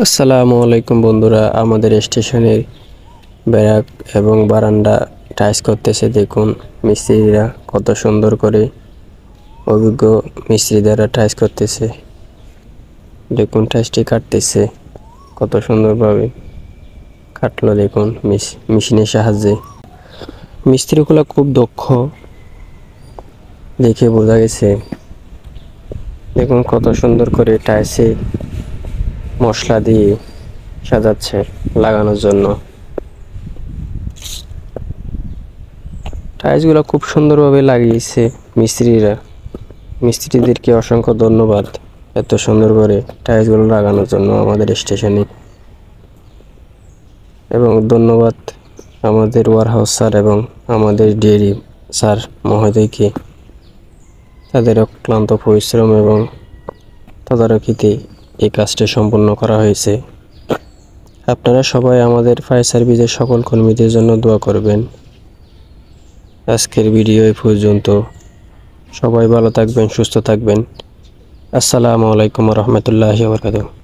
আসসালামু আলাইকুম বন্ধুরা, আমাদের স্টেশনের ব্যারাক এবং বারান্দা টাইলস করতেছে। দেখুন মিস্ত্রিরা কত সুন্দর করে, অভিজ্ঞ মিস্ত্রি দ্বারা টাইলস করতেছে। দেখুন টাইলসটি কাটতেছে, কত সুন্দরভাবে কাটলো দেখুন মেশিনের সাহায্যে। মিস্ত্রিগুলো খুব দক্ষ, দেখে বোঝা গেছে। দেখুন কত সুন্দর করে টাইলসে মশলা দিয়ে সাজাচ্ছে লাগানোর জন্য। টাইলসগুলো খুব সুন্দরভাবে লাগিয়েছে মিস্ত্রিরা। মিস্ত্রিদেরকে অসংখ্য ধন্যবাদ এত সুন্দর করে টাইলসগুলো লাগানোর জন্য আমাদের স্টেশনে। এবং ধন্যবাদ আমাদের ওয়ারহাউস স্যার এবং আমাদের ডেইরি স্যার মহোদয়কে, তাদের অক্লান্ত পরিশ্রম এবং তদারকিতে এই কাজটি সম্পন্ন করা হয়েছে। আপনারা সবাই আমাদের ফায়ার সার্ভিসের সকল কর্মীদের জন্য দোয়া করবেন। আজকের ভিডিও এই পর্যন্ত। সবাই ভালো থাকবেন, সুস্থ থাকবেন। আসসালামু আলাইকুম ওয়া রাহমাতুল্লাহি ওয়া বারাকাতুহু।